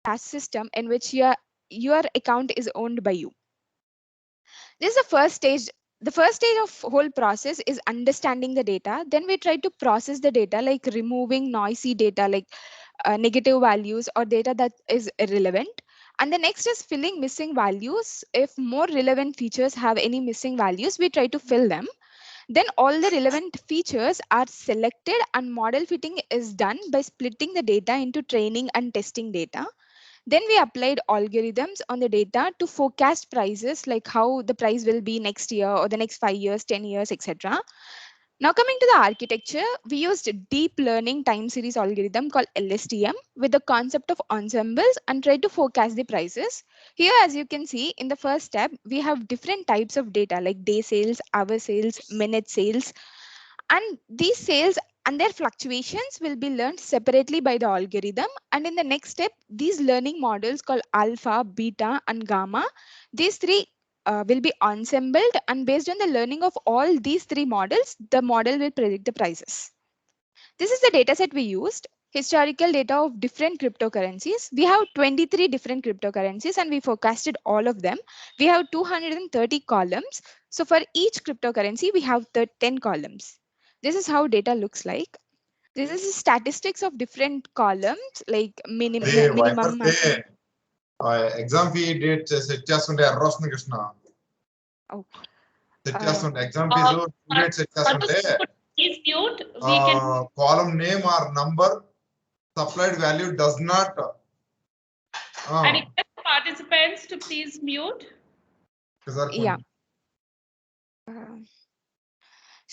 task system in which your account is owned by you. This is the first stage. The first stage of whole process is understanding the data. Then we try to process the data, like removing noisy data, like negative values or data that is irrelevant. And the next is filling missing values. If more relevant features have any missing values, we try to fill them. Then all the relevant features are selected, and model fitting is done by splitting the data into training and testing data. Then we applied algorithms on the data to forecast prices, like how the price will be next year or the next 5 years, 10 years, etc. Now coming to the architecture, we used a deep learning time series algorithm called LSTM with the concept of ensembles and tried to forecast the prices. Here, as you can see, in the first step, we have different types of data like day sales, hour sales, minute sales, and these sales and their fluctuations will be learned separately by the algorithm. And in the next step, these learning models called alpha, beta, and gamma, these three will be ensembled, and based on the learning of all these three models, the model will predict the prices. This is the dataset we used. Historical data of different cryptocurrencies. We have 23 different cryptocurrencies and we forecasted all of them. We have 230 columns. So for each cryptocurrency, we have 10 columns. This is how data looks like. This is the statistics of different columns, like minimum, maximum. Exam fee date set చేస్తుంటే ఎర్ర వస్తుంది Krishna. Oh, set చేస్తుంటే exam fee date set చేస్తుంటే column name or number supplied value does not I request participants to please mute. Yeah.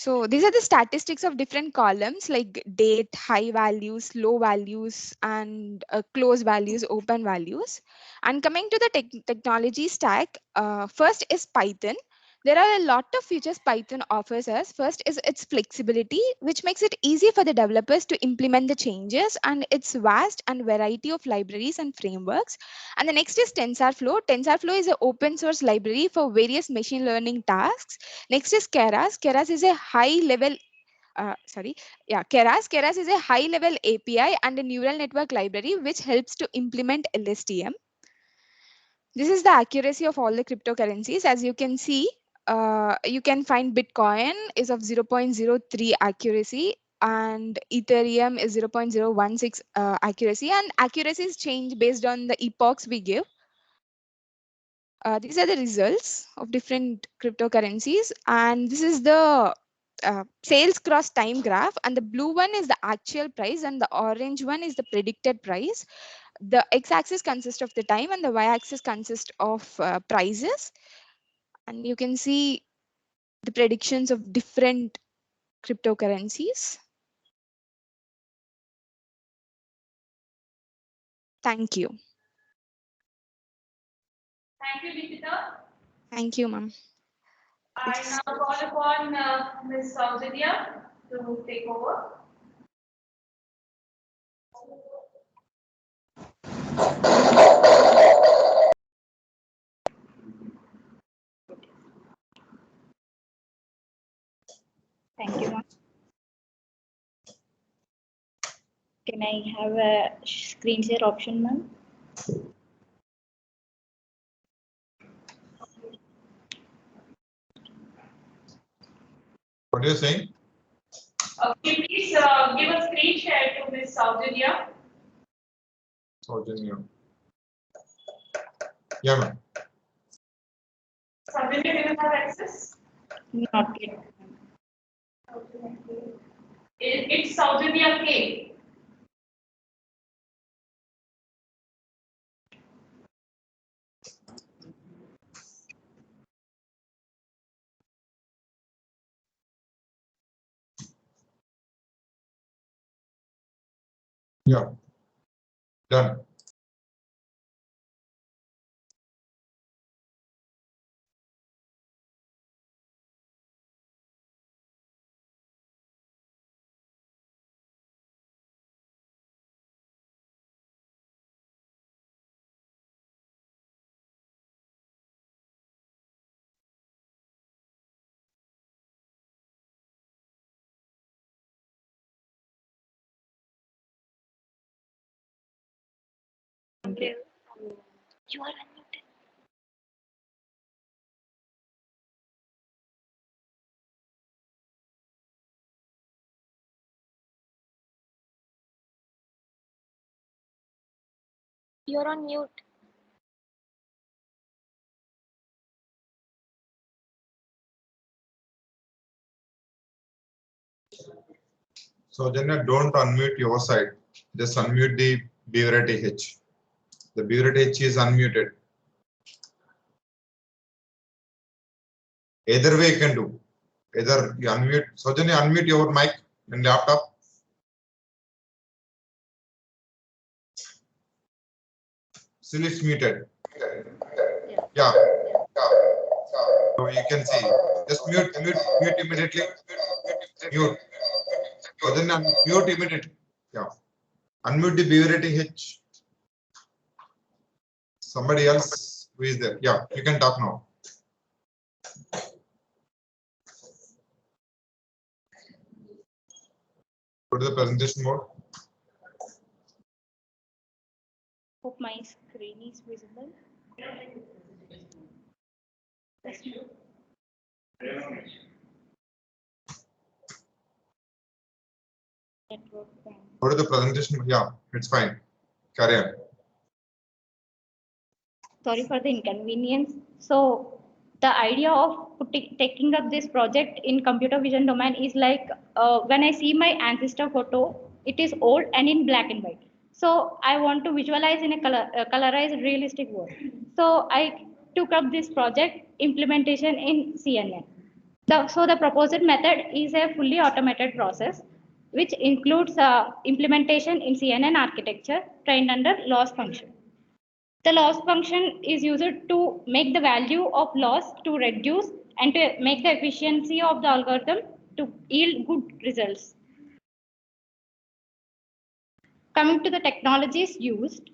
So these are the statistics of different columns like date, high values, low values, and close values, open values. And coming to the technology stack, first is Python. There are a lot of features Python offers us. First is its flexibility, which makes it easy for the developers to implement the changes, and its vast and variety of libraries and frameworks. And the next is TensorFlow. TensorFlow is an open source library for various machine learning tasks. Next is Keras. Keras is a high level Keras is a high level API and a neural network library which helps to implement LSTM. This is the accuracy of all the cryptocurrencies. As you can see, you can find Bitcoin is of 0.03 accuracy, and Ethereum is 0.016 accuracy, and accuracies change based on the epochs we give. These are the results of different cryptocurrencies, and this is the sales cross time graph, and the blue one is the actual price and the orange one is the predicted price. The x-axis consists of the time and the y-axis consists of prices, and you can see the predictions of different cryptocurrencies. Thank you. Thank you, Deepika. Thank you, ma'am. I now call upon Ms. Saujanya to take over. Thank you, ma'am. Can I have a screen share option, ma'am? What are you saying? Okay, please give a screen share to Ms. Saujanya. Saujanya. Yeah, ma'am. Saujanya, do you have access? Not yet. It's Saujanya K. Yeah. Done. Okay. You are unmuted. You're on mute. So Janya, don't unmute your side. Just unmute the Beaverite H. The Beaverite H is unmuted. Either way you can do. Either you unmute. So Janya, unmute your mic and laptop. Still it's muted. Yeah. So you can see. Just mute immediately. Mute. So then mute immediately. Yeah. Unmute the Beaverite H. Somebody else who is there. Yeah, you can talk now. Go to the presentation mode. Hope my screen is visible. Yes, ma'am. Network bank. Go to the presentation. Yeah, it's fine. Carry on. Sorry for the inconvenience. So the idea of taking up this project in computer vision domain is like when I see my ancestor photo, it is old and in black and white. So I want to visualize in a colorized realistic world. So I took up this project implementation in CNN. So the proposed method is a fully automated process which includes implementation in CNN architecture trained under loss function. The loss function is used to make the value of loss to reduce and to make the efficiency of the algorithm to yield good results. Coming to the technologies used.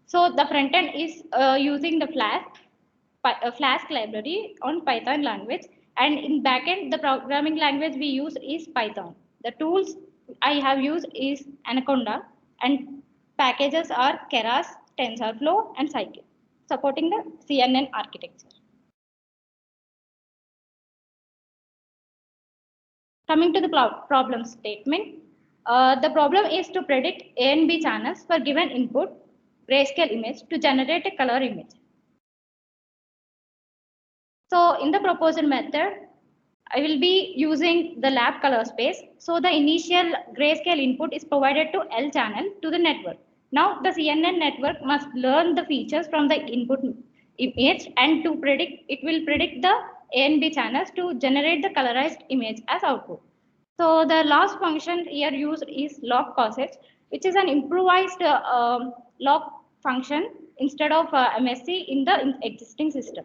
So the front end is using the Flask library on Python language, and in backend the programming language we use is Python. The tools I have used is Anaconda, and packages are Keras, TensorFlow, and Scikit, supporting the CNN architecture. Coming to the problem statement, the problem is to predict A and B channels for given input grayscale image to generate a color image. So in the proposed method, I will be using the lab color space. So the initial grayscale input is provided to L channel to the network. Now the CNN network must learn the features from the input image, and to predict, it will predict the A and B channels to generate the colorized image as output. So the last function here used is log coset, which is an improvised log function instead of MSC in the existing system.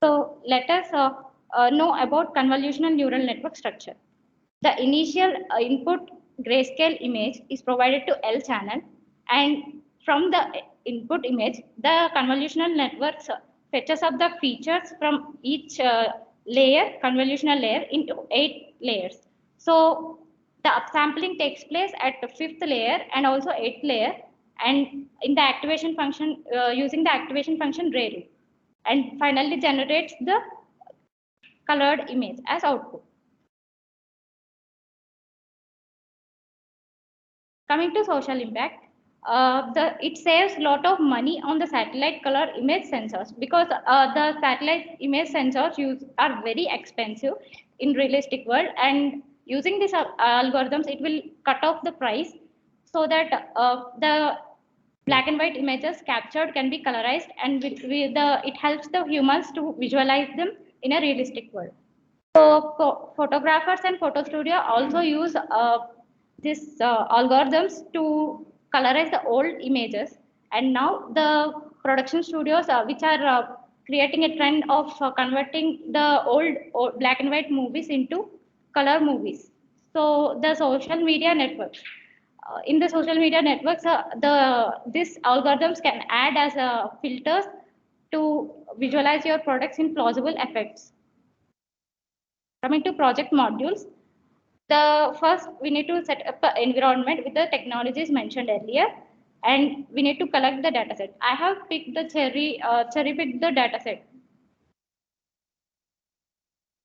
So let us know about convolutional neural network structure. The initial input grayscale image is provided to L channel, and from the input image, the convolutional network fetches up the features from each convolutional layer into 8 layers. So the upsampling takes place at the 5th layer and also 8th layer, and in the activation function, using the activation function ReLU, and finally generates the colored image as output. Coming to social impact, it saves a lot of money on the satellite color image sensors, because the satellite image sensors are very expensive in realistic world, and using these algorithms, it will cut off the price so that the black and white images captured can be colorized, and it helps the humans to visualize them in a realistic world. So photographers and photo studio also use these algorithms to colorize the old images. And now the production studios, which are creating a trend of converting the old black and white movies into color movies. So the social media networks. In the social media networks, these algorithms can add as filters to visualize your products in plausible effects. Coming to project modules, the first we need to set up an environment with the technologies mentioned earlier, and we need to collect the data set. I have picked the cherry picked the data set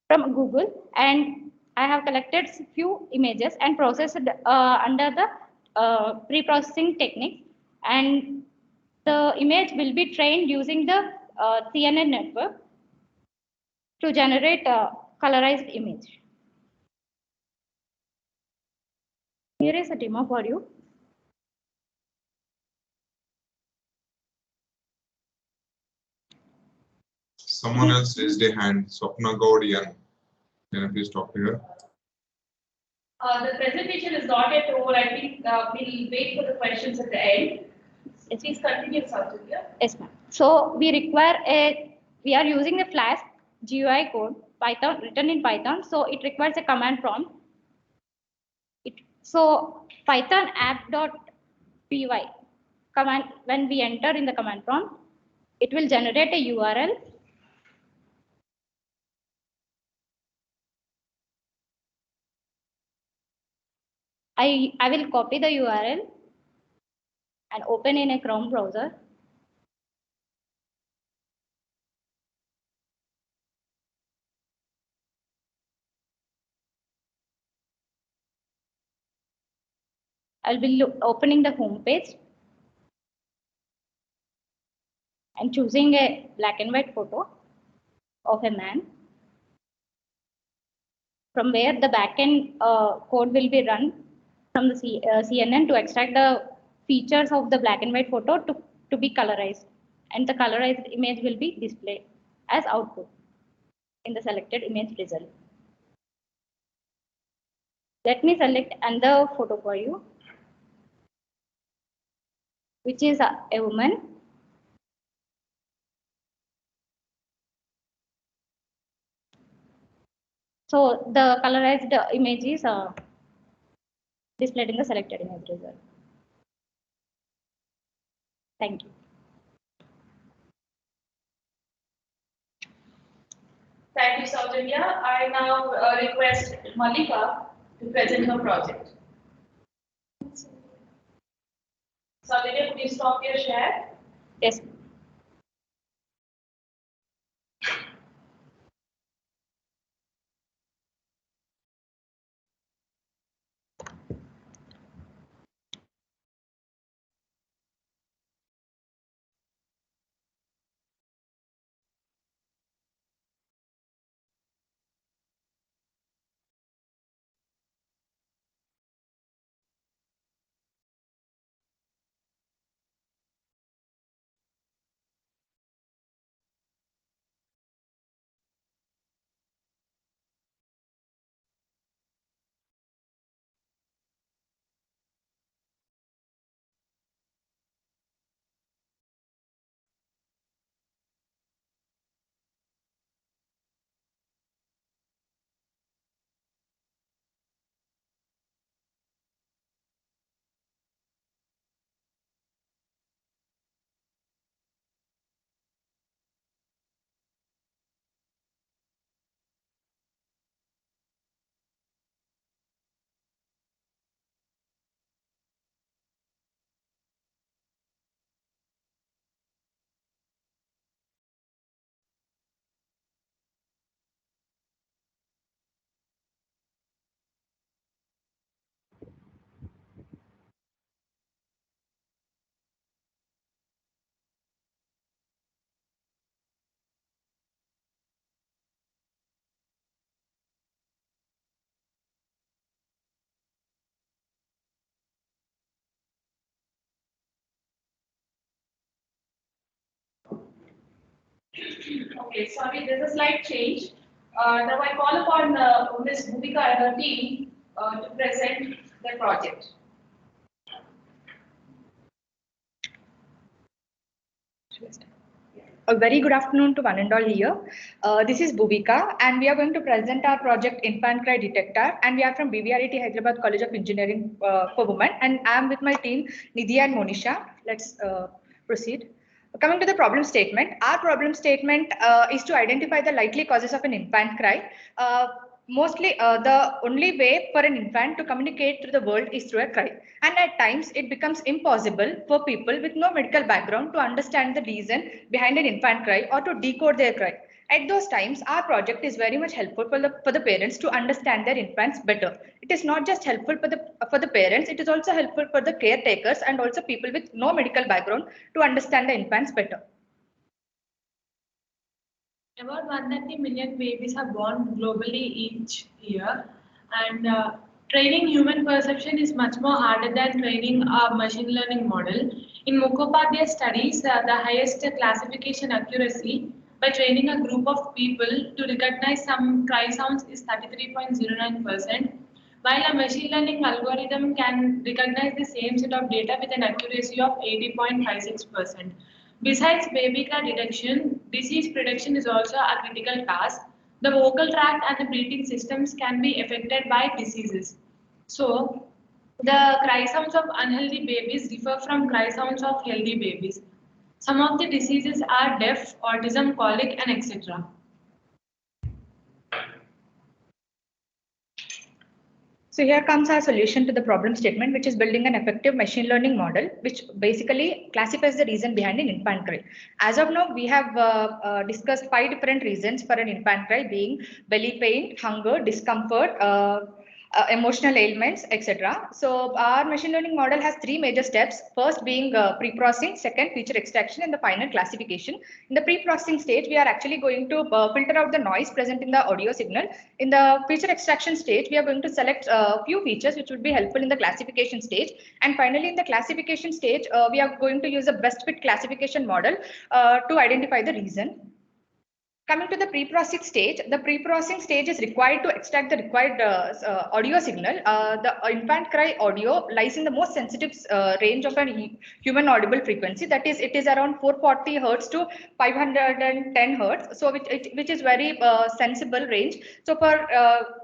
from Google, and I have collected few images and processed under the pre-processing technique, and the image will be trained using the CNN network to generate a colorized image. Here is a demo for you. Someone else raised a hand. Swapna Gaudian. Can you please talk to her? The presentation is not yet over. I think we'll wait for the questions at the end. Please continue, Saurabh. Yes, ma'am. So we are using a Flask GUI code, Python, written in Python. So it requires a command prompt. So Python app.py command, when we enter in the command prompt, it will generate a URL. I will copy the URL and open in a Chrome browser. I'll be opening the home page and choosing a black and white photo of a man, from where the backend code will be run from the CNN to extract the features of the black and white photo to be colorized, and the colorized image will be displayed as output in the selected image result. Let me select another photo for you, which is a woman. So the colorized image is displayed in the selected image result. Thank you. Thank you, Saurabh. I now request Malika to present her project. Saurabh, please stop your share. Yes. Okay, sorry, there's a slight change. Now I call upon Ms. Bhumika and her team to present their project. A very good afternoon to one and all here. This is Bhuvika, and we are going to present our project Infant Cry Detector, and we are from BVRET Hyderabad College of Engineering for Women, and I am with my team Nidhi and Monisha. Let's proceed. Coming to the problem statement, our problem statement is to identify the likely causes of an infant cry. Mostly, the only way for an infant to communicate through the world is through a cry. And at times, it becomes impossible for people with no medical background to understand the reason behind an infant cry or to decode their cry. At those times, our project is very much helpful for the parents to understand their infants better. It is not just helpful for the parents, it is also helpful for the caretakers and also people with no medical background to understand the infants better. About 130 million babies are born globally each year, and training human perception is much more harder than training a machine learning model. In Mukhopadhyay studies, the highest classification accuracy by training a group of people to recognize some cry sounds is 33.09%, while a machine learning algorithm can recognize the same set of data with an accuracy of 80.56%. Besides baby cry detection, disease prediction is also a critical task. The vocal tract and the breathing systems can be affected by diseases. So, the cry sounds of unhealthy babies differ from cry sounds of healthy babies. Some of the diseases are deaf, autism, colic, and etc. So here comes our solution to the problem statement, which is building an effective machine learning model, which basically classifies the reason behind an infant cry. As of now, we have discussed 5 different reasons for an infant cry, being belly pain, hunger, discomfort, emotional ailments, etc. So our machine learning model has 3 major steps. First being pre-processing, second feature extraction, and the final classification. In the pre-processing stage, we are actually going to filter out the noise present in the audio signal. In the feature extraction stage, we are going to select a few features which would be helpful in the classification stage. And finally, in the classification stage, we are going to use a best fit classification model to identify the reason. Coming to the pre-processing stage is required to extract the required audio signal. The infant cry audio lies in the most sensitive range of a human audible frequency. That is, it is around 440 hertz to 510 hertz. So, which is very sensible range. So, for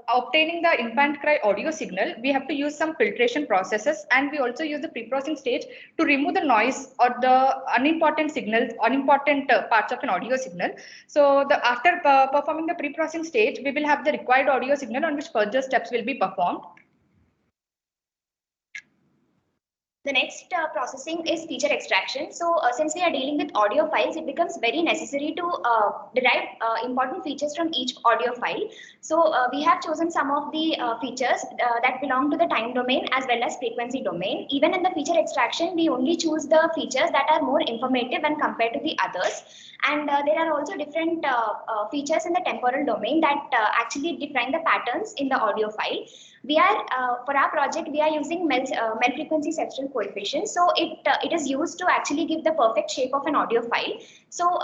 obtaining the infant cry audio signal, we have to use some filtration processes, and we also use the pre-processing stage to remove the noise or the unimportant signals, unimportant parts of an audio signal. So after performing the pre-processing stage, we will have the required audio signal on which further steps will be performed. The next processing is feature extraction. So since we are dealing with audio files, it becomes very necessary to derive important features from each audio file. So we have chosen some of the features that belong to the time domain as well as frequency domain. Even in the feature extraction, we only choose the features that are more informative when compared to the others. And there are also different features in the temporal domain that actually define the patterns in the audio file. We are for our project we are using mel frequency cepstral coefficient. So it is used to actually give the perfect shape of an audio file. So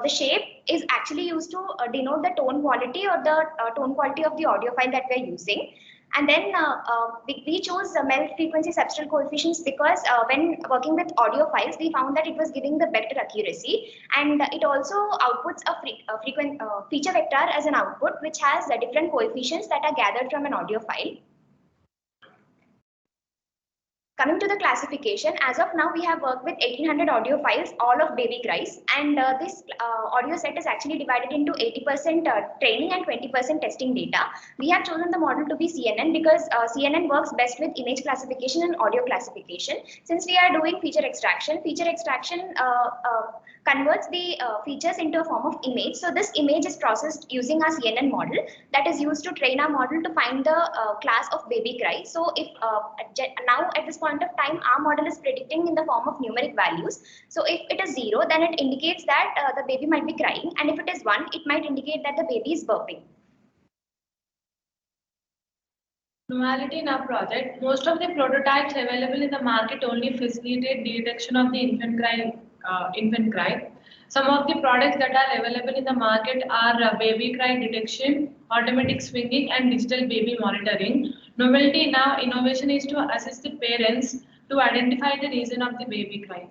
the shape is actually used to denote the tone quality or the tone quality of the audio file that we are using. And then we chose mel frequency cepstral coefficients because when working with audio files, we found that it was giving the better accuracy, and it also outputs a frequent feature vector as an output, which has different coefficients that are gathered from an audio file. Coming to the classification, as of now, we have worked with 1800 audio files, all of baby cries, and this audio set is actually divided into 80% training and 20% testing data. We have chosen the model to be CNN because CNN works best with image classification and audio classification. Since we are doing feature extraction converts the features into a form of image. So this image is processed using our CNN model that is used to train our model to find the class of baby cry. So if now at this point of time, our model is predicting in the form of numeric values. So if it is 0, then it indicates that the baby might be crying, and if it is 1, it might indicate that the baby is burping. Novelty in our project, most of the prototypes available in the market only facilitate detection of the infant cry. Some of the products that are available in the market are baby cry detection, automatic swinging, and digital baby monitoring. Novelty in our innovation is to assist the parents to identify the reason of the baby cry.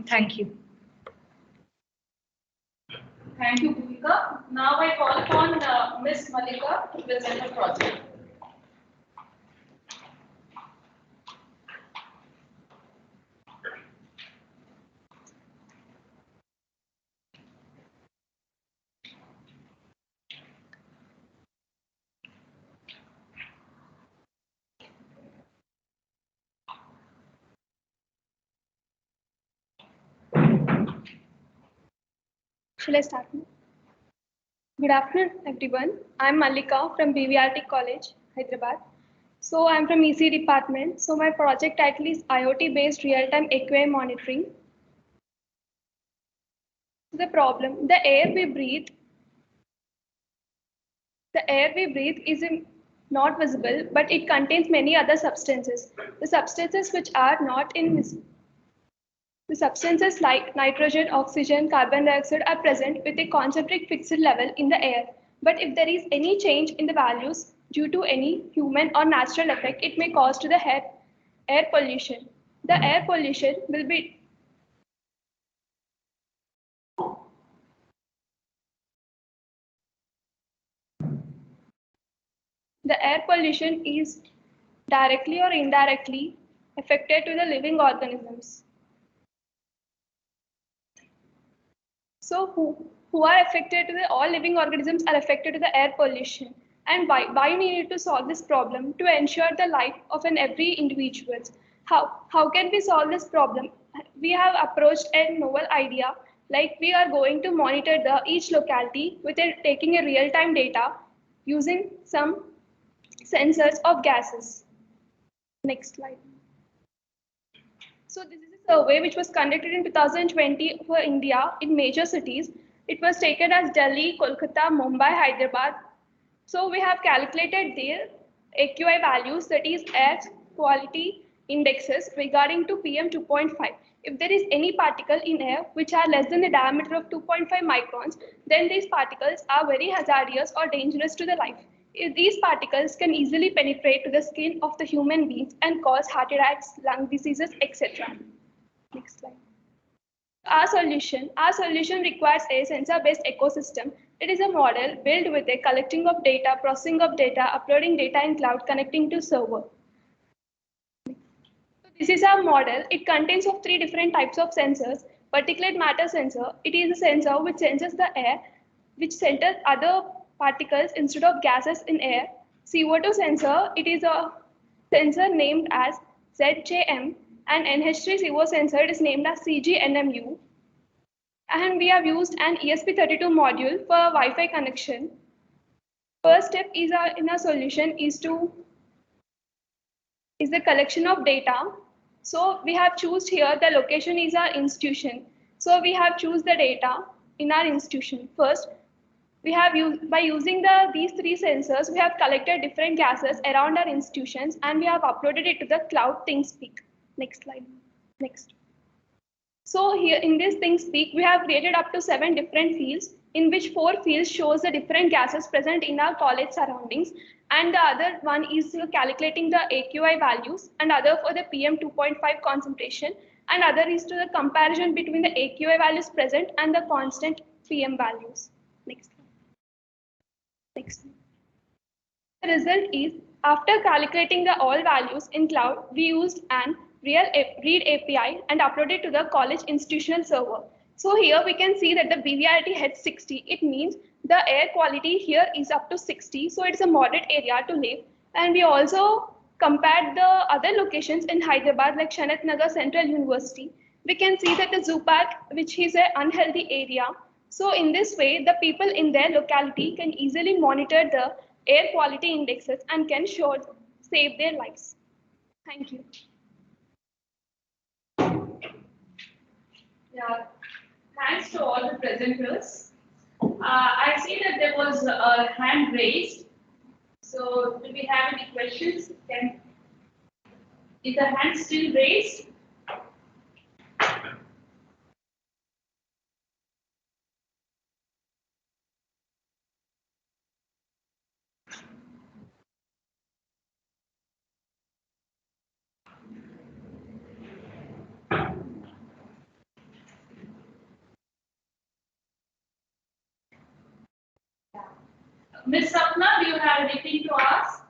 Thank you. Thank you, Bhumika. Now I call upon Ms. Malika to present her project. Shall I start? Good afternoon, everyone. I'm Malika from BVRT College, Hyderabad. So I'm from EC department. So my project title is IoT-based real-time AQI monitoring. The problem: the air we breathe is not visible, but it contains many other substances. The substances which are not invisible. The substances like nitrogen, oxygen, carbon dioxide are present with a concentric fixed level in the air. But if there is any change in the values due to any human or natural effect, it may cause to the air pollution. The air pollution will be the air pollution is directly or indirectly affected to the living organisms. So who are affected to the all living organisms are affected to the air pollution. And why we need to solve this problem to ensure the life of an every individual. How can we solve this problem? We have approached a novel idea, like we are going to monitor each locality with taking a real-time data using some sensors of gases. Next slide. So this is a survey which was conducted in 2020 for India in major cities. It was taken as Delhi, Kolkata, Mumbai, Hyderabad. So we have calculated their AQI values, that is air quality indexes regarding to PM 2.5. If there is any particle in air which are less than the diameter of 2.5 microns, then these particles are very hazardous or dangerous to the life. These particles can easily penetrate to the skin of the human beings and cause heart attacks, lung diseases, etc. Next slide. Our solution requires a sensor-based ecosystem. It is a model built with a collecting of data, processing of data, uploading data in cloud, connecting to server. So this is our model. It contains of three different types of sensors. Particulate matter sensor. It is a sensor which senses the air, which centers other particles instead of gases in air. CO2 sensor. It is a sensor named as ZJM, and NH3CO sensor. It is named as CGNMU. And we have used an ESP32 module for Wi-Fi connection. First step is in our solution is the collection of data. So we have choose here the location is our institution. So we have choose the data in our institution. First, we have used by using these three sensors, we have collected different gases around our institutions and we have uploaded it to the cloud ThingSpeak. Next slide. Next. So here in this ThingSpeak, we have created up to 7 different fields, in which 4 fields shows the different gases present in our college surroundings, and the other one is calculating the AQI values, and other for the PM 2.5 concentration, and other is to the comparison between the AQI values present and the constant PM values. Next. Next. The result is, after calculating the all values in cloud, we used an read API and uploaded to the college institutional server. So here we can see that the BVRT had 60. It means the air quality here is up to 60. So it's a moderate area to live. And we also compared the other locations in Hyderabad like Shanat Nagar Central University. We can see that the zoo park, which is an unhealthy area. So in this way, the people in their locality can easily monitor the air quality indexes and can save their lives. Thank you. Yeah, thanks to all the presenters. I see that there was a hand raised. So, do we have any questions? Is the hand still raised? Ms. Sapna, do you have anything to ask?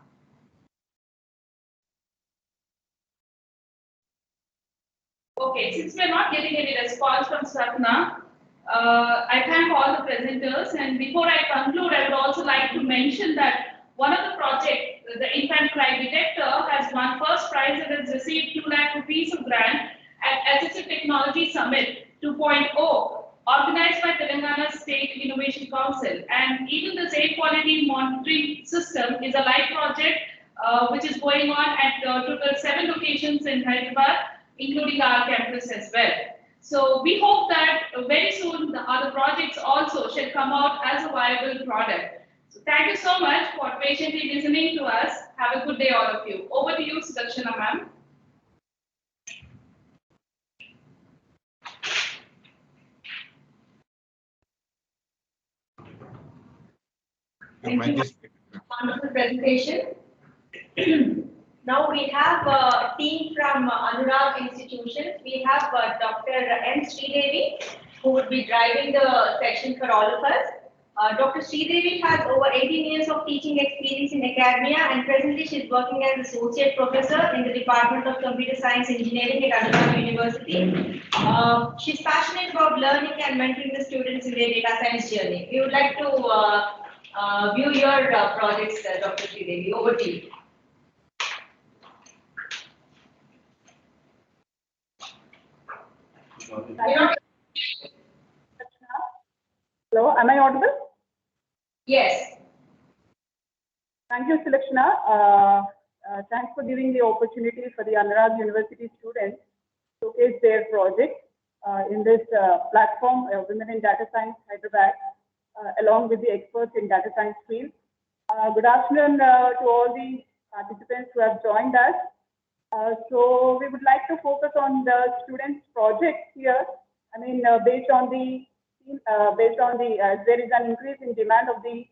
Okay, since we're not getting any response from Sapna, I thank all the presenters. And before I conclude, I would also like to mention that one of the projects, the infant cry detector, has won first prize and has received 2 lakh rupees of grant at Assistive Technology Summit 2.0, organized by Telangana State Innovation Council. And even the safe quality monitoring system is a live project which is going on at total 7 locations in Hyderabad, including our campus as well. So we hope that very soon the other projects also shall come out as a viable product. So thank you so much for patiently listening to us. Have a good day, all of you. Over to you, Sudakshana ma'am. Your mic is- Wonderful presentation. Now we have a team from Anurag institutions. We have Dr. M. Sridevi, who would be driving the section for all of us. Dr. Sridevi has over 18 years of teaching experience in academia, and presently she is working as associate professor in the Department of Computer Science Engineering at Hyderabad University. She's passionate about learning and mentoring the students in their data science journey. We would like to view your projects, Dr. Sridevi. Over to you. Hello, am I audible? Yes. Thank you, Sulakshana. Thanks for giving the opportunity for the Anurag University students to showcase their project in this platform, Women in Data Science Hyderabad, along with the experts in data science field. Good afternoon to all the participants who have joined us. So we would like to focus on the students' projects here. I mean, based on the there is an increase in demand of the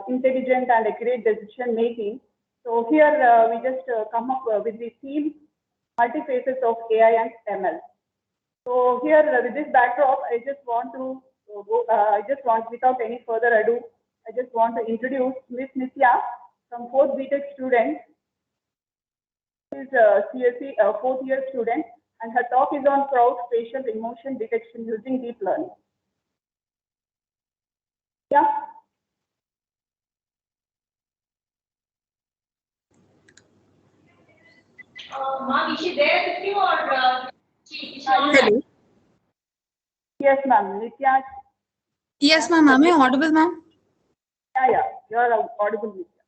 intelligent and accurate decision making. So here we just come up with the theme multi-phases of AI and ML. So here with this backdrop, I just want without any further ado, I just want to introduce Ms. Nitya from 4th BTech student. She is a CSE 4th year student, and her talk is on crowd facial emotion detection using deep learning. Yeah. Ma'am, is she there with you or she online? Hello. Yes, ma'am. Nitya. Yes, ma'am. Am I audible, ma'am? Yeah, you are audible, Nitya.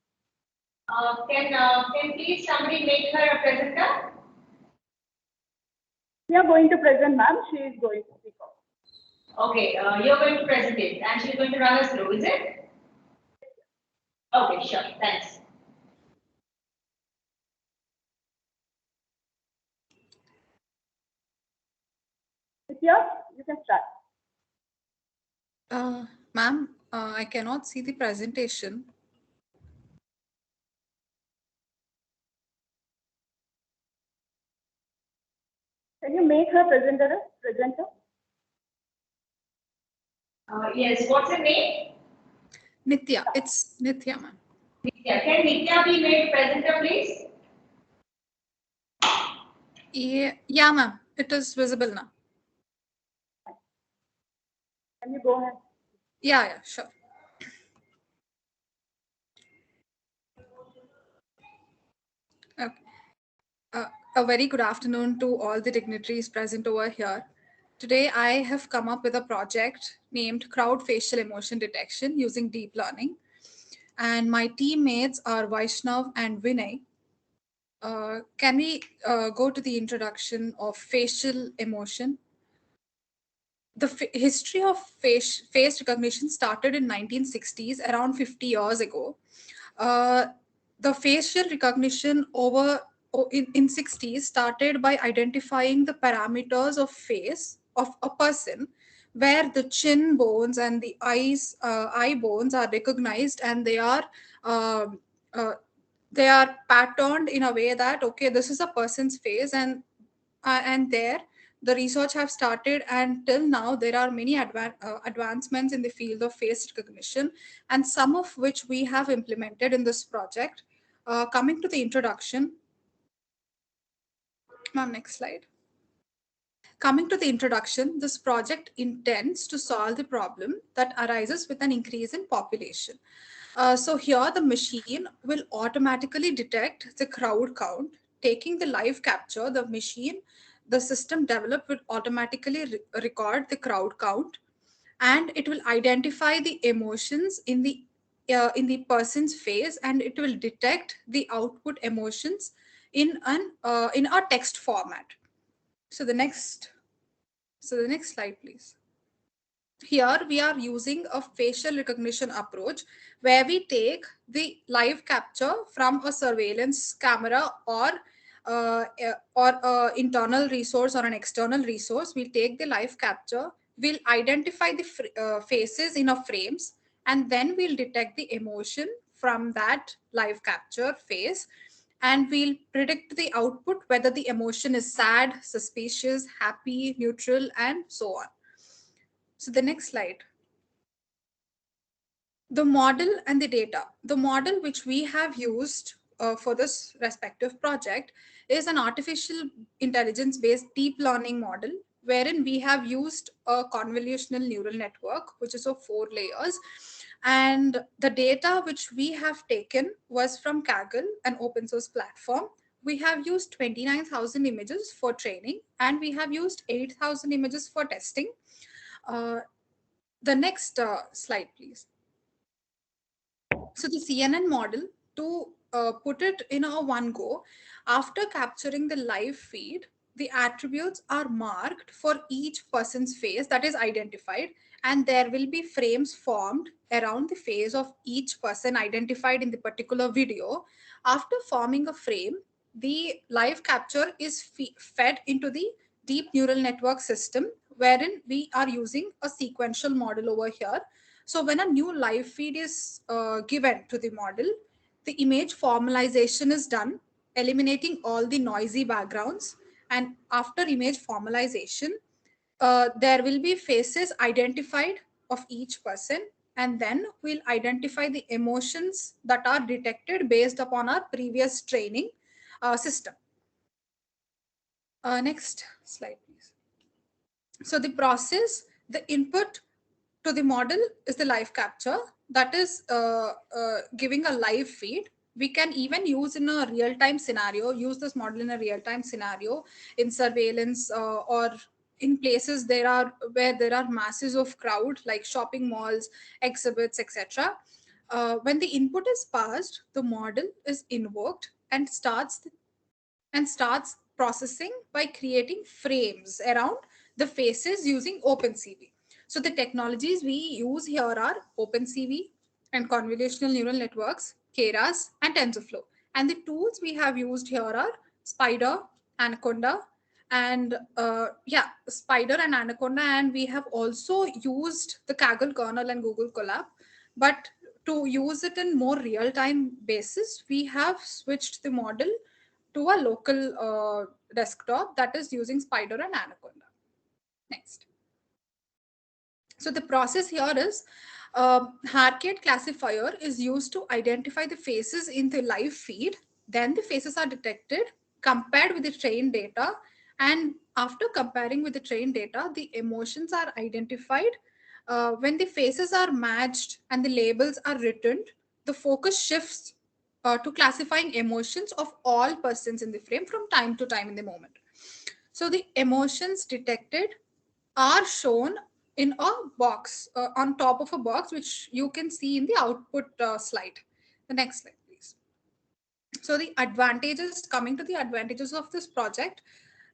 Can please somebody make her a presenter? We are going to present, ma'am. She is going to speak out. Okay, you're going to present it and she's going to run us through, is it? Okay, sure. Thanks. Nitya, you can start. Ma'am, I cannot see the presentation. Can you make her presenter? Yes, what's her name? Nitya. It's Nitya, ma'am. Nitya. Can Nitya be made presenter, please? Yeah, ma'am. It is visible now. Can you go ahead? Yeah, sure. Okay. A very good afternoon to all the dignitaries present over here. Today, I have come up with a project named Crowd Facial Emotion Detection using deep learning. And my teammates are Vaishnav and Vinay. Can we go to the introduction of facial emotion? The history of face recognition started in 1960s, around 50 years ago. The facial recognition in 60s started by identifying the parameters of face of a person, where the chin bones and the eye bones are recognized, and um, uh, they are patterned in a way that, okay, this is a person's face, and there the research have started, and till now there are many advancements in the field of face recognition, and some of which we have implemented in this project. Coming to the introduction, ma'am, next slide. Coming to the introduction, this project intends to solve the problem that arises with an increase in population. So here the machine will automatically detect the crowd count. Taking the live capture, the system developed will automatically record the crowd count, and it will identify the emotions in the person's face, and it will detect the output emotions in a text format. So the next slide, please. Here we are using a facial recognition approach where we take the live capture from a surveillance camera or internal resource or an external resource. We'll take the live capture, we'll identify the faces in a frames, and then we'll detect the emotion from that live capture face, and we'll predict the output, whether the emotion is sad, suspicious, happy, neutral, and so on. So the next slide. The model and the data. The model which we have used for this respective project is an artificial intelligence based deep learning model, wherein we have used a convolutional neural network, which is of 4 layers. And the data which we have taken was from Kaggle, an open source platform. We have used 29,000 images for training, and we have used 8,000 images for testing. The next slide, please. So the CNN model, to put it in a one go, after capturing the live feed, the attributes are marked for each person's face that is identified, and there will be frames formed around the face of each person identified in the particular video. After forming a frame, the live capture is fed into the deep neural network system, wherein we are using a sequential model over here. So when a new live feed is given to the model, the image formalization is done, eliminating all the noisy backgrounds. And after image formalization, there will be faces identified of each person, and then we'll identify the emotions that are detected based upon our previous training system. Next slide, please. So the process, the input to the model is the live capture, that is giving a live feed. We can even use in a real-time scenario, use this model in a real-time scenario in surveillance or in places where there are masses of crowd, like shopping malls, exhibits, etc. When the input is passed, the model is invoked and starts processing by creating frames around the faces using OpenCV. So the technologies we use here are OpenCV and convolutional neural networks, Keras, and TensorFlow. And the tools we have used here are Spider, Anaconda, and Spider and Anaconda. And we have also used the Kaggle kernel and Google Colab. But to use it in more real-time basis, we have switched the model to a local desktop that is using Spider and Anaconda. Next. So the process here is Harcade classifier is used to identify the faces in the live feed. Then the faces are detected, compared with the trained data. And after comparing with the trained data, the emotions are identified. When the faces are matched and the labels are written, the focus shifts to classifying emotions of all persons in the frame from time to time in the moment. So the emotions detected are shown in a box on top of a box, which you can see in the output slide. The next slide, please. So the advantages, coming to the advantages of this project,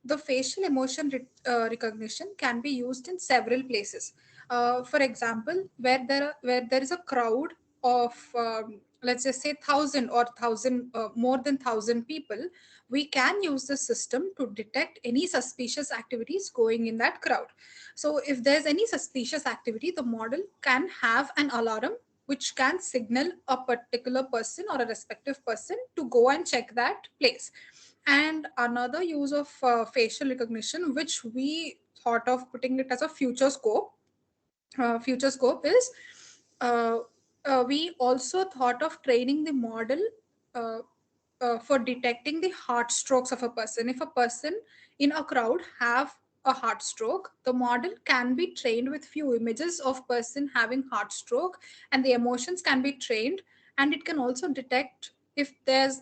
the facial emotion recognition can be used in several places. For example, where there is a crowd of let's just say 1,000 or 1,000 more than 1,000 people, we can use the system to detect any suspicious activities going in that crowd. So if there's any suspicious activity, the model can have an alarm which can signal a particular person or a respective person to go and check that place. And another use of facial recognition, which we thought of putting it as a future scope is uh, we also thought of training the model uh, for detecting the heart strokes of a person. If a person in a crowd have a heart stroke, the model can be trained with few images of person having heart stroke, and the emotions can be trained, and it can also detect if there's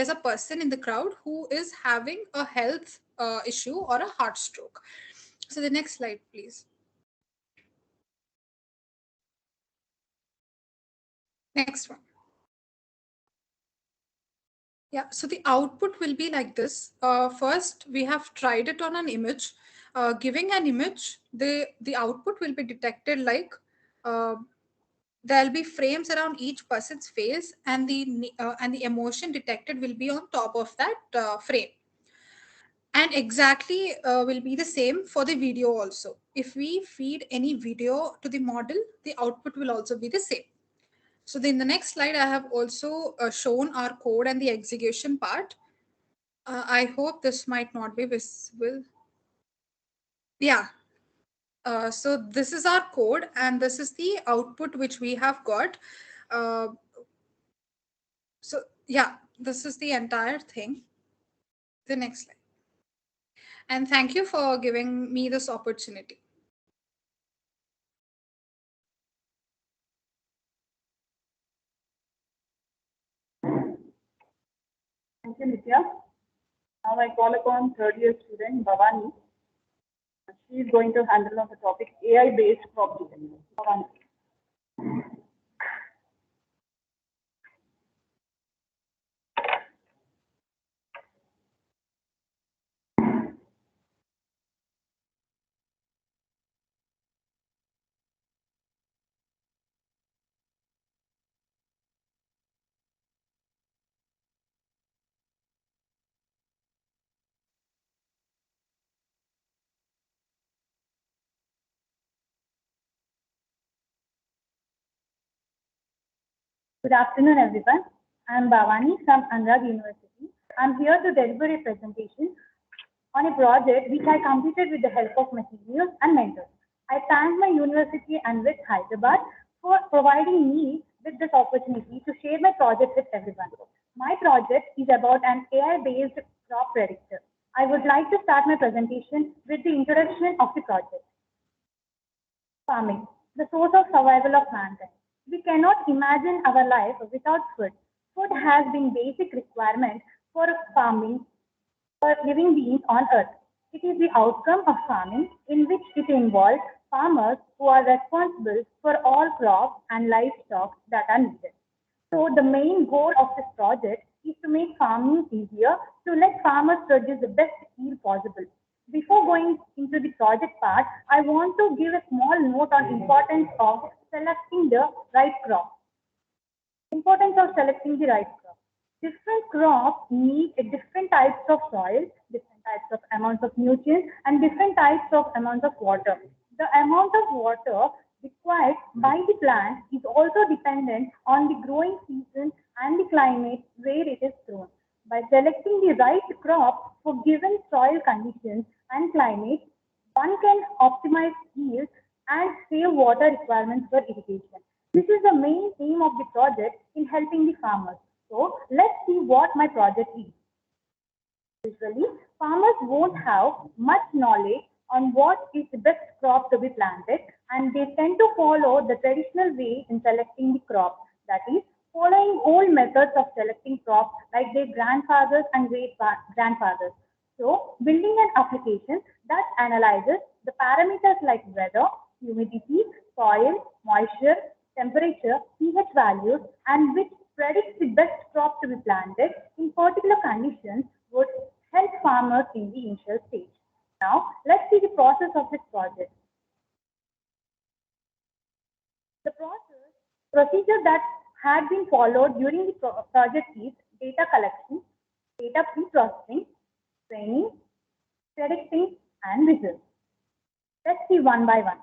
a person in the crowd who is having a health issue or a heart stroke. So the next slide, please. Next one. Yeah, so the output will be like this. First, we have tried it on an image. Giving an image, the output will be detected like uh, there'll be frames around each person's face, and the emotion detected will be on top of that frame. And exactly will be the same for the video also. If we feed any video to the model, the output will also be the same. So in the next slide, I have also shown our code and the execution part. I hope this might not be visible. Yeah. So this is our code, and this is the output which we have got. Uh, so yeah, this is the entire thing. The next slide. And thank you for giving me this opportunity. Thank you, Nitya. Now I call upon third year student Bhavani. She is going to handle on the topic AI-based crop design. Bhavani. Good afternoon, everyone. I am Bhavani from Anurag University. I am here to deliver a presentation on a project which I completed with the help of my seniors and mentors. I thank my university and with Hyderabad for providing me with this opportunity to share my project with everyone. My project is about an AI-based crop predictor. I would like to start my presentation with the introduction of the project. Farming, the source of survival of mankind. We cannot imagine our life without food. Food has been basic requirement for farming for living beings on earth. It is the outcome of farming in which it involves farmers who are responsible for all crops and livestock that are needed. So the main goal of this project is to make farming easier to let farmers produce the best yield possible. Before going into the project part, I want to give a small note on importance of selecting the right crop. Importance of selecting the right crop. Different crops need a different types of soil, different types of amounts of nutrients, and different types of amounts of water. The amount of water required by the plant is also dependent on the growing season and the climate where it is grown. By selecting the right crop for given soil conditions and climate, one can optimize yields and save water requirements for irrigation. This is the main aim of the project in helping the farmers. So let's see what my project is. Usually, farmers won't have much knowledge on what is the best crop to be planted, and they tend to follow the traditional way in selecting the crop. That is, following old methods of selecting crops like their grandfathers and great grandfathers. So, building an application that analyzes the parameters like weather, humidity, soil, moisture, temperature, pH values, and which predicts the best crop to be planted in particular conditions would help farmers in the initial stage. Now, let's see the process of this project. The procedure that had been followed during the project is data collection, data pre-processing, training, predicting, and results. Let's see one by one.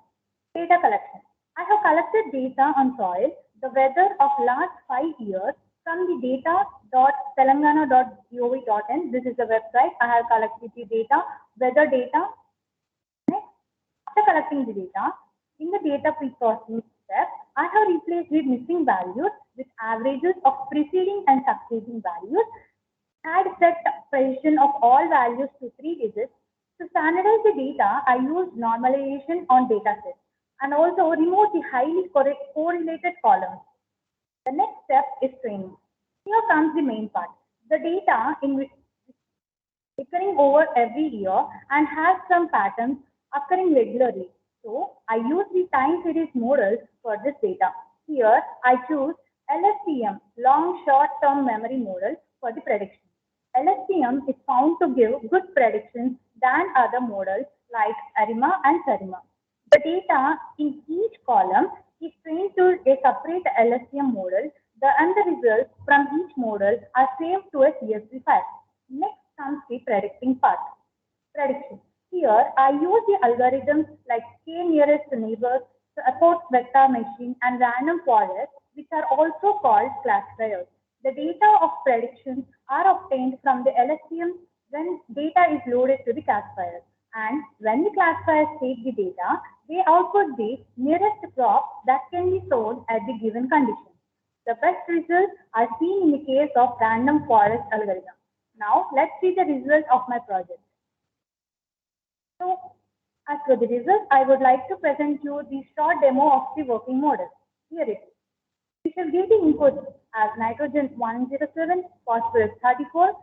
Data collection. I have collected data on soil, the weather of last 5 years, From the data.telangana.gov.in, this is the website. I have collected the data, weather data. Next, after collecting the data, in the data pre-processing step, I have replaced the missing values with averages of preceding and succeeding values, had set precision of all values to 3 digits. To standardize the data, I used normalization on datasets and also removed the highly correlated columns. The next step is training. Here comes the main part. The data in recurring over every year and has some patterns occurring regularly. So I use the time series models for this data. Here I choose LSTM, long short-term memory model for the prediction. LSTM is found to give good predictions than other models like ARIMA and SARIMA. The data in each column is trained to a separate LSTM model, and the results from each model are saved to a CSV file. Next comes the predicting part. Prediction. Here, I use the algorithms like k nearest neighbors, support vector machine, and random forest, which are also called classifiers. The data of predictions are obtained from the LSTM when data is loaded to the classifier. And when the classifiers take the data, they output the nearest crop that can be sold at the given condition. The best results are seen in the case of random forest algorithm. Now, let's see the results of my project. So, as for the results, I would like to present you the short demo of the working model. Here it is. We shall give the inputs as nitrogen 107, phosphorus 34,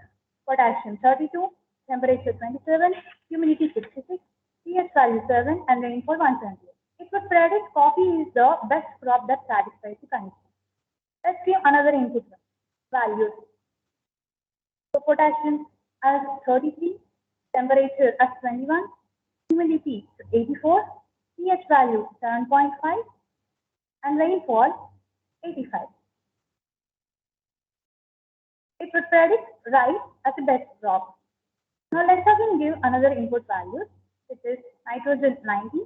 potassium 32, temperature 27, humidity 66, pH value 7, and rainfall 120. It would predict coffee is the best crop that satisfies the condition. Let's give another input values. So potassium as 33, temperature as 21, humidity 84, pH value 7.5, and rainfall 85. It would predict rice as the best crop. Now let's again give another input values, which is nitrogen 90,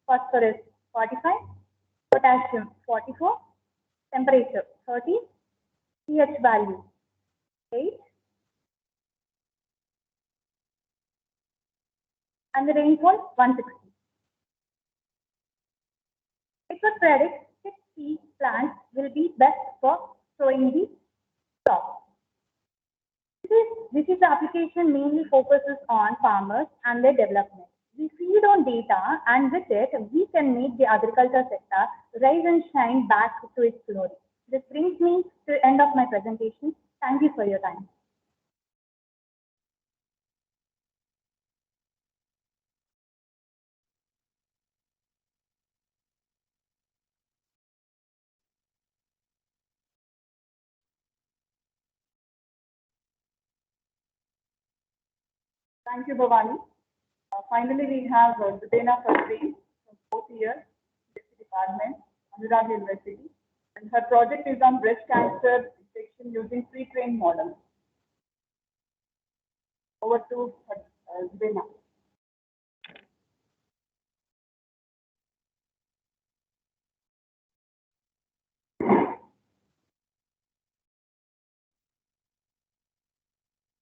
phosphorus 45, potassium 44, temperature 30, pH value 8, and the rainfall 160. It would predict 6 seed plants will be best for sowing the crop. This is the application mainly focuses on farmers and their development. We feed on data, and with it, we can make the agriculture sector rise and shine back to its glory. This brings me to the end of my presentation. Thank you for your time. Thank you, Bhavani. Finally, we have Zubena Fasri from 4th year, department, Hyderabad University, and her project is on breast cancer detection using pre-trained models. Over to Zubena.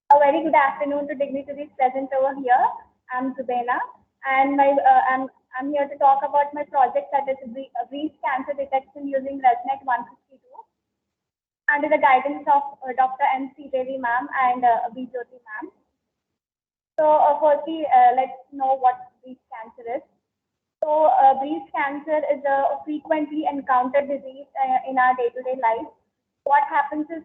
A very good afternoon to dignitaries present over here. I'm Zubena, and I'm here to talk about my project, that is breast cancer detection using ResNet 152 under the guidance of Dr. M. Devi ma'am and B. Jyoti ma'am. So firstly, let's know what breast cancer is. So breast cancer is a frequently encountered disease in our day-to-day life. What happens is,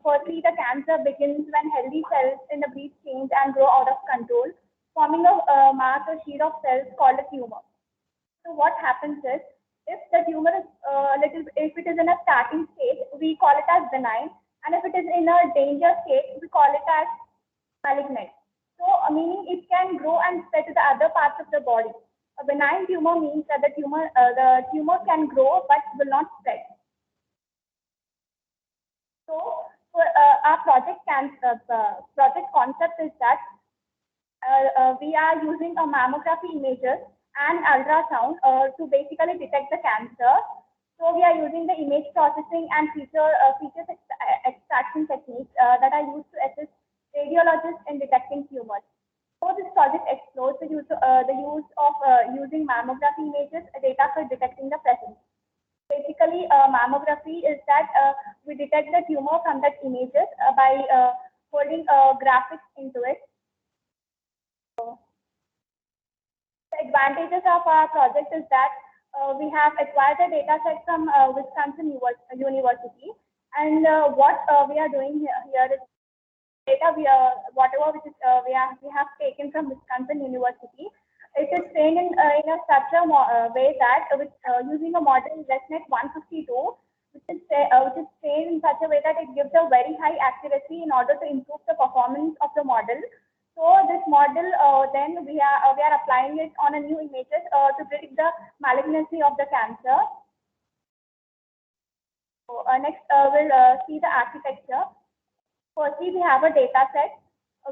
firstly, the cancer begins when healthy cells in the breast change and grow out of control, forming a mass or sheet of cells called a tumor. So what happens is, if the tumor is if it is in a starting state, we call it as benign, and if it is in a danger state, we call it as malignant. So meaning it can grow and spread to the other parts of the body. A benign tumor means that the tumor can grow but will not spread. So for our project concept is that we are using a mammography images and ultrasound to basically detect the cancer. So we are using the image processing and features extraction techniques that are used to assist radiologists in detecting tumors. So this project explores the use of using mammography images data for detecting the presence. Basically, mammography is that we detect the tumor from that images by holding graphics into it. So, the advantages of our project is that we have acquired a data set from Wisconsin University, and what we are doing here is data whatever which is, we have taken from Wisconsin University. It is trained in a such a way that using a model ResNet 152, which is trained in such a way that it gives a very high accuracy in order to improve the performance of the model. So this model, then we are applying it on a new images to predict the malignancy of the cancer. So next, we'll see the architecture. Firstly, we have a data set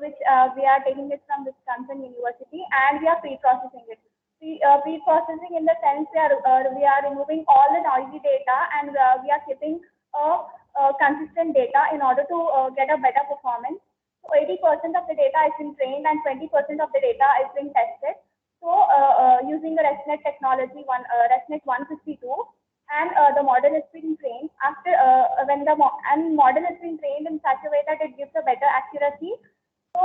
which we are taking it from Wisconsin University, and we are pre-processing it. Pre-processing in the sense we are removing all the noisy data, and we are keeping consistent data in order to get a better performance. So 80% of the data is being trained and 20% of the data is being tested. So using the ResNet technology, ResNet 152, and the model is being trained. After when the model is being trained in such a way that it gives a better accuracy. So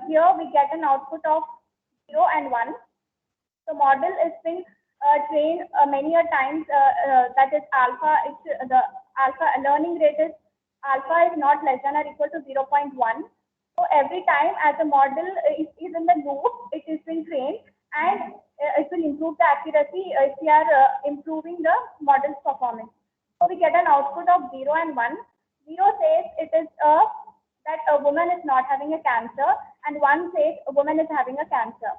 here we get an output of 0 and 1. The model is being trained many a times. That is alpha. The alpha learning rate is alpha is not less than or equal to 0.1. So every time as the model is in the loop, it is being trained, and it will improve the accuracy if we are improving the model's performance. So we get an output of 0 and 1. 0 says it is that a woman is not having a cancer, and 1 says a woman is having a cancer.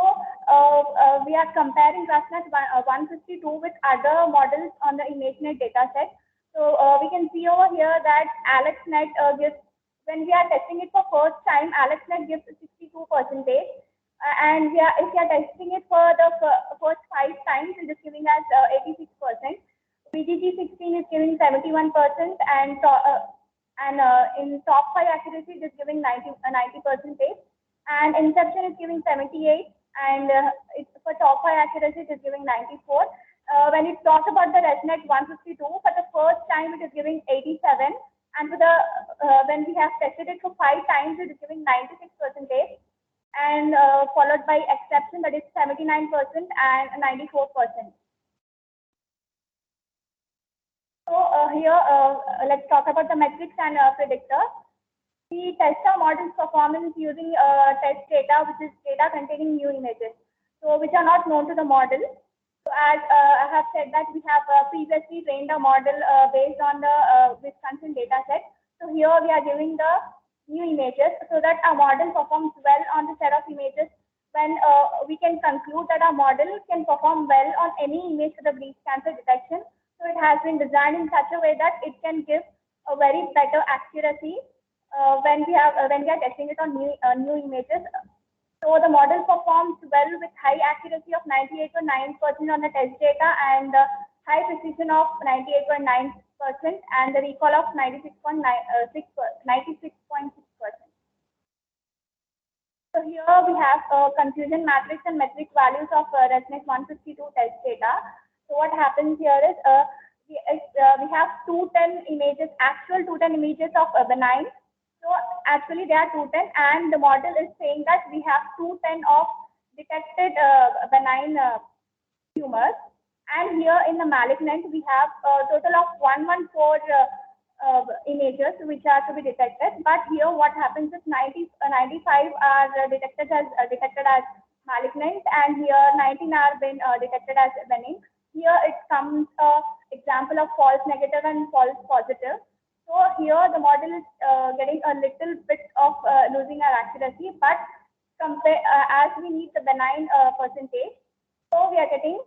So we are comparing ResNet 152 with other models on the ImageNet dataset. So we can see over here that AlexNet gives, when we are testing it for first time, AlexNet gives 62%. And if we are testing it for the first 5 times, it is giving us 86%. BDG16 is giving 71%, and in top 5 accuracy, it is giving 90%. And Inception is giving 78, and for top 5 accuracy, it is giving 94. When it talks about the ResNet 152, for the first time, it is giving 87, and for the when we have tested it for 5 times, it is giving 96%, and followed by Exception, that is 79% and 94%. So here, let's talk about the metrics and predictor. We test our model's performance using test data, which is data containing new images, so which are not known to the model. So as I have said that we have previously trained a model based on the Wisconsin data set. So here we are giving the new images so that our model performs well on the set of images. When we can conclude that our model can perform well on any image for the breast cancer detection. So it has been designed in such a way that it can give a very better accuracy when we are testing it on new images. So the model performs well with high accuracy of 98.9% on the test data, and high precision of 98.9%, and the recall of 96.6%. So here we have confusion matrix and metric values of ResNet 152 test data. So what happens here is we have 210 images, actual 210 images of benign. So actually they are 210, and the model is saying that we have 210 of detected benign tumors. And here in the malignant, we have a total of 114 images which are to be detected. But here what happens is 95 are detected as malignant, and here 19 are been detected as benign. Here it comes example of false negative and false positive. So here the model is getting a little bit of losing our accuracy, but as we need the benign percentage, so we are getting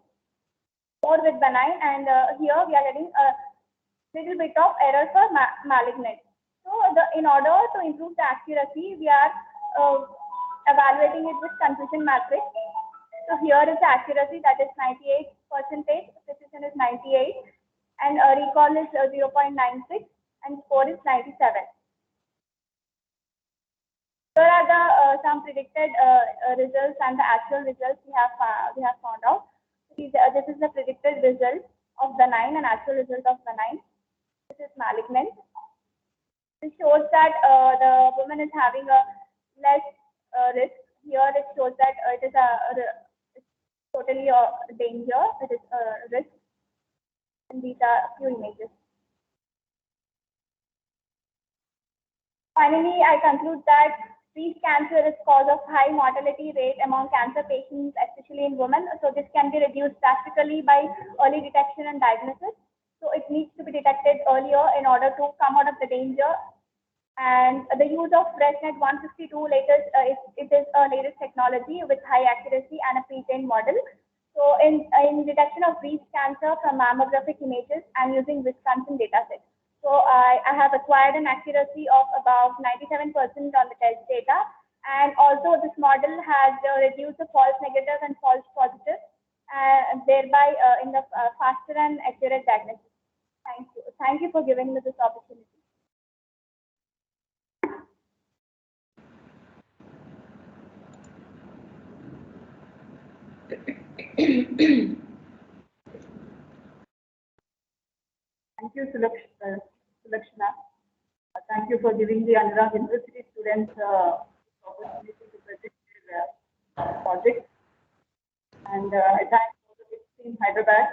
more with benign, and here we are getting a little bit of error for malignant. So in order to improve the accuracy, we are evaluating it with confusion matrix. So here is the accuracy, that is 98%, precision is 98, and recall is 0.96, and score is 97. Here are the some predicted results and the actual results we have found out. This is the predicted result of benign and actual result of benign. This is malignant. This shows that the woman is having a less risk. Here it shows that it is it's totally a danger. It is a risk. And these are a few images. Finally, I conclude that breast cancer is cause of high mortality rate among cancer patients, especially in women. So this can be reduced drastically by early detection and diagnosis. So it needs to be detected earlier in order to come out of the danger. And the use of ResNet 152 it is a latest technology with high accuracy and a pre-trained model. So in detection of breast cancer from mammographic images, I'm using Wisconsin dataset. So I have acquired an accuracy of about 97% on the test data. And also this model has reduced the false negative and false positive, thereby in the faster and accurate diagnosis. Thank you. Thank you for giving me this opportunity. Thank you, Sulakshana. Thank you for giving the Anurag University students opportunity to present their project. And I thank also the team Hyderabad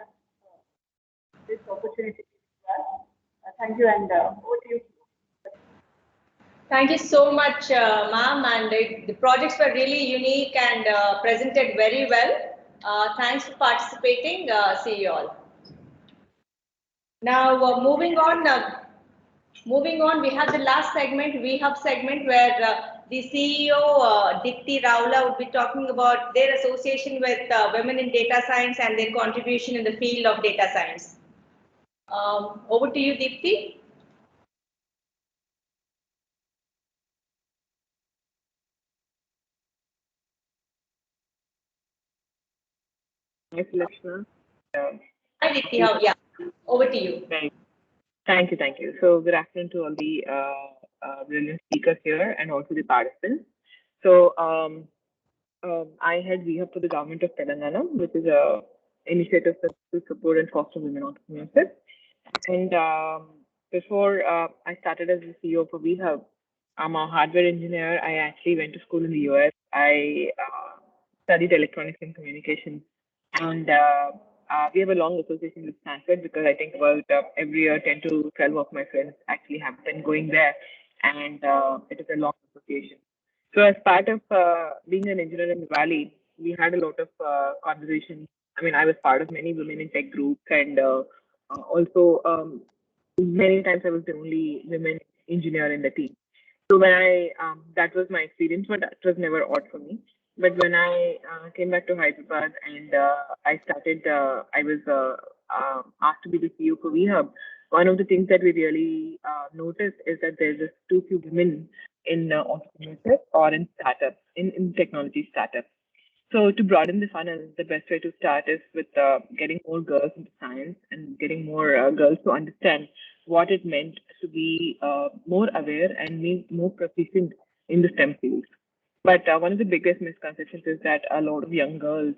this opportunity to us. Thank you, and over to you. Thank you so much, ma'am. And the projects were really unique and presented very well. Thanks for participating. See you all. Now, moving on, we have the last segment, we have segment where the CEO, Dipti Raula, would be talking about their association with women in data science and their contribution in the field of data science. Over to you, Dipti. Thanks, Lakshma. Hi, Dipti. Yeah, over to you. Thank you. So good afternoon to all the brilliant speakers here and also the participants. So I head WeHub for the government of Telangana, which is a initiative to support and foster women entrepreneurship. And before I started as the CEO for WeHub, I'm a hardware engineer. I actually went to school in the US. I studied electronics and communications. And we have a long association with Stanford because I think about every year 10 to 12 of my friends actually have been going there. And it is a long association. So as part of being an engineer in the Valley, we had a lot of conversations. I mean, I was part of many women in tech groups, and also many times I was the only women engineer in the team. So when that was my experience, but that was never odd for me. But when I came back to Hyderabad and I started, I was asked to be the CEO for WeHub. One of the things that we really noticed is that there's just too few women in entrepreneurship or in startups, in technology startups. So to broaden the funnel, the best way to start is with getting more girls into science and getting more girls to understand what it meant to be more aware and be more proficient in the STEM fields. But one of the biggest misconceptions is that a lot of young girls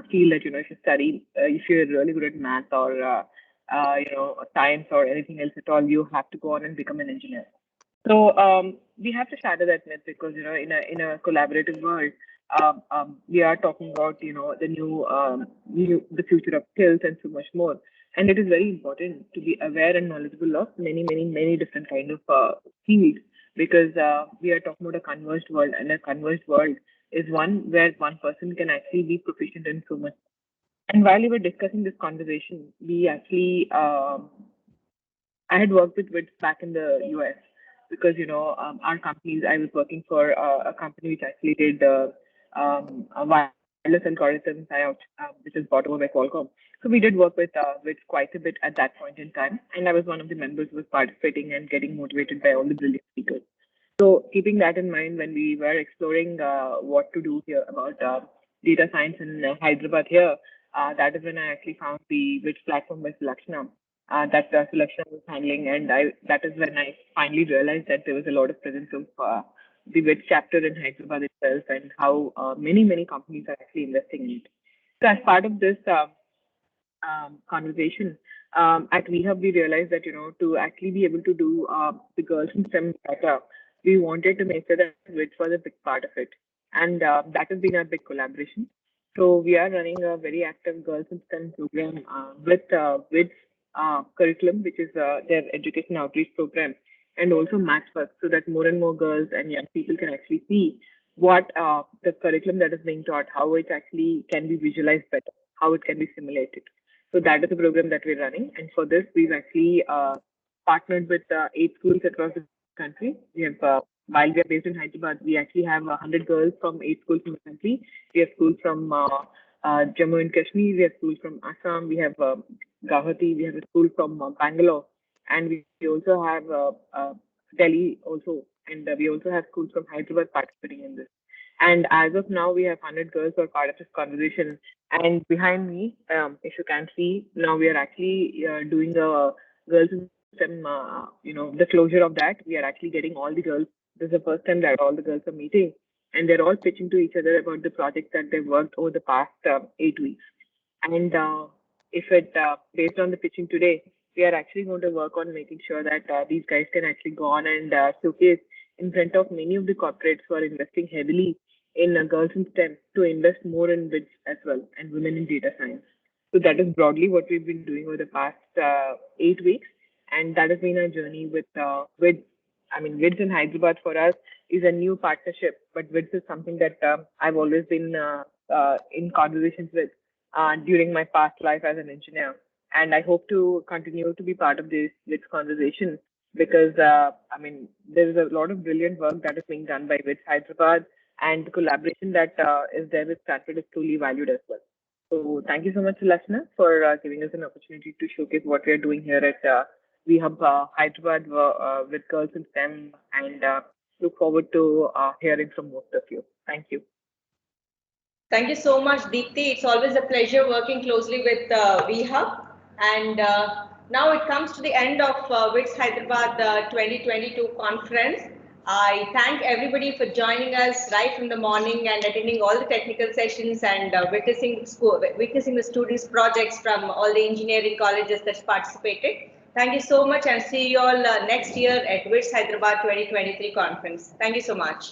feel that, if you study, if you're really good at math or, science or anything else at all, you have to go on and become an engineer. So we have to shatter that myth because, in a collaborative world, we are talking about, the future of skills and so much more. And it is very important to be aware and knowledgeable of many different kind of fields because we are talking about a converged world, and a converged world is one where one person can actually be proficient in so much. And while we were discussing this conversation, we actually, I had worked with WIDS back in the US because, our companies, I was working for a company which actually did wireless algorithms, which is bought over by Qualcomm. So we did work with quite a bit at that point in time. And I was one of the members who was participating and getting motivated by all the brilliant speakers. So keeping that in mind, when we were exploring what to do here about data science in Hyderabad here, that is when I actually found the WiDS platform by Sulakshana that Sulakshana was handling, and that is when I finally realized that there was a lot of presence of the WiDS chapter in Hyderabad itself, and how many companies are actually investing in it. So as part of this conversation at WeHub, we realized that to actually be able to do the girls in STEM better, we wanted to make sure that WITS was a big part of it, and that has been our big collaboration. So we are running a very active girls in STEM program with WITS curriculum, which is their education outreach program, and also Matchwork, so that more and more girls and young people can actually see what the curriculum that is being taught, how it actually can be visualized better, how it can be simulated. So that is the program that we're running. And for this, we've actually partnered with 8 schools across the country. We have, while we are based in Hyderabad, we actually have 100 girls from 8 schools in the country. We have schools from Jammu and Kashmir, we have schools from Assam, we have Guwahati, we have a school from Bangalore, and we also have Delhi also, and we also have schools from Hyderabad participating in this. And as of now, we have 100 girls who are part of this conversation. And behind me, if you can see, now we are actually doing the girls in STEM, the closure of that. We are actually getting all the girls. This is the first time that all the girls are meeting, and they're all pitching to each other about the projects that they've worked over the past 8 weeks. And if it, based on the pitching today, we are actually going to work on making sure that these guys can actually go on and showcase in front of many of the corporates who are investing heavily in girls in STEM to invest more in WIDS as well and women in data science. So that is broadly what we've been doing over the past 8 weeks, and that has been our journey with WIDS. I mean, WIDS in Hyderabad for us is a new partnership, but WIDS is something that I've always been in conversations with during my past life as an engineer. And I hope to continue to be part of this conversation because, there is a lot of brilliant work that is being done by WIDS Hyderabad, and the collaboration that is there with Stanford is truly valued as well. So thank you so much, Sulakshana, for giving us an opportunity to showcase what we are doing here at WeHub Hyderabad with girls in STEM, and look forward to hearing from most of you. Thank you. Thank you so much, Deepthi. It's always a pleasure working closely with WeHub. And now it comes to the end of WIDS Hyderabad 2022 conference. I thank everybody for joining us right from the morning and attending all the technical sessions and witnessing the students' projects from all the engineering colleges that participated. Thank you so much, and see you all next year at WIDS Hyderabad 2023 conference. Thank you so much.